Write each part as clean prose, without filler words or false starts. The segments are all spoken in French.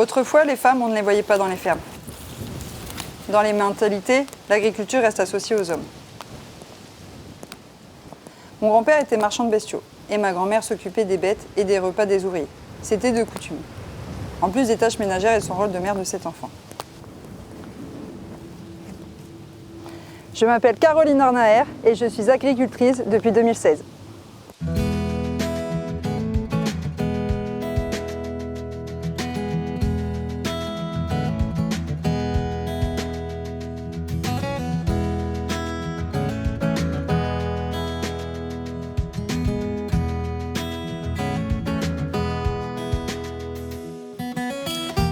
Autrefois, les femmes, on ne les voyait pas dans les fermes. Dans les mentalités, l'agriculture reste associée aux hommes. Mon grand-père était marchand de bestiaux et ma grand-mère s'occupait des bêtes et des repas des ouvriers. C'était de coutume. En plus des tâches ménagères et son rôle de mère de 7 enfants. Je m'appelle Caroline Arnaer et je suis agricultrice depuis 2016.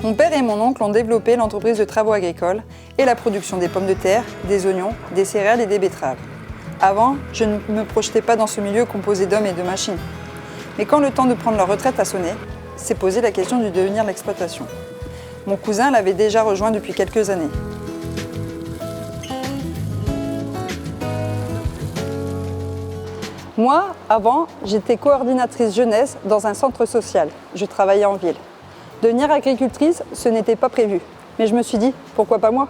Mon père et mon oncle ont développé l'entreprise de travaux agricoles et la production des pommes de terre, des oignons, des céréales et des betteraves. Avant, je ne me projetais pas dans ce milieu composé d'hommes et de machines. Mais quand le temps de prendre leur retraite a sonné, s'est posé la question du devenir de l'exploitation. Mon cousin l'avait déjà rejoint depuis quelques années. Moi, avant, j'étais coordinatrice jeunesse dans un centre social. Je travaillais en ville. Devenir agricultrice, ce n'était pas prévu. Mais je me suis dit, pourquoi pas moi?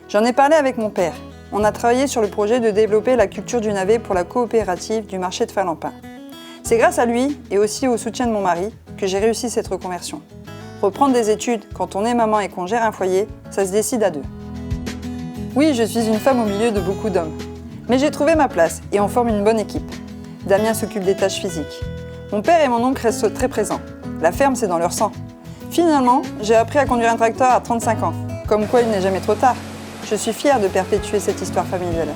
J'en ai parlé avec mon père. On a travaillé sur le projet de développer la culture du navet pour la coopérative du marché de Falampin. C'est grâce à lui et aussi au soutien de mon mari que j'ai réussi cette reconversion. Reprendre des études quand on est maman et qu'on gère un foyer, ça se décide à deux. Oui, je suis une femme au milieu de beaucoup d'hommes. Mais j'ai trouvé ma place et on forme une bonne équipe. Damien s'occupe des tâches physiques. Mon père et mon oncle restent très présents. La ferme, c'est dans leur sang. Finalement, j'ai appris à conduire un tracteur à 35 ans. Comme quoi, il n'est jamais trop tard. Je suis fière de perpétuer cette histoire familiale.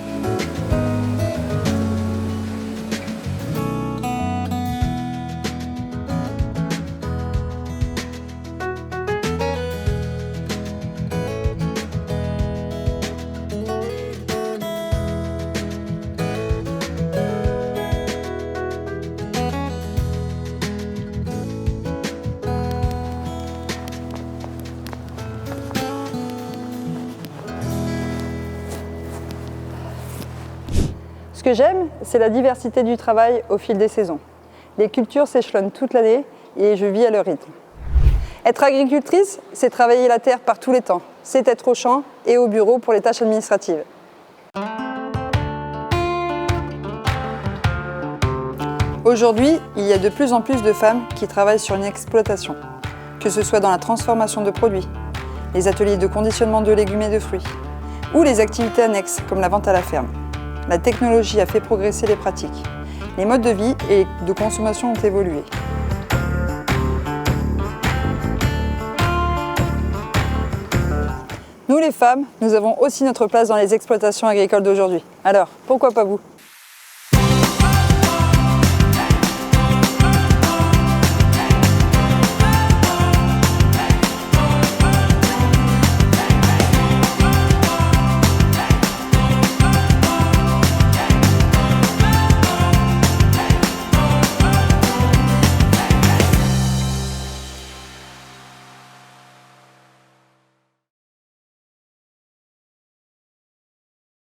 Ce que j'aime, c'est la diversité du travail au fil des saisons. Les cultures s'échelonnent toute l'année et je vis à leur rythme. Être agricultrice, c'est travailler la terre par tous les temps. C'est être au champ et au bureau pour les tâches administratives. Aujourd'hui, il y a de plus en plus de femmes qui travaillent sur une exploitation, que ce soit dans la transformation de produits, les ateliers de conditionnement de légumes et de fruits, ou les activités annexes comme la vente à la ferme. La technologie a fait progresser les pratiques. Les modes de vie et de consommation ont évolué. Nous les femmes, nous avons aussi notre place dans les exploitations agricoles d'aujourd'hui. Alors, pourquoi pas vous ?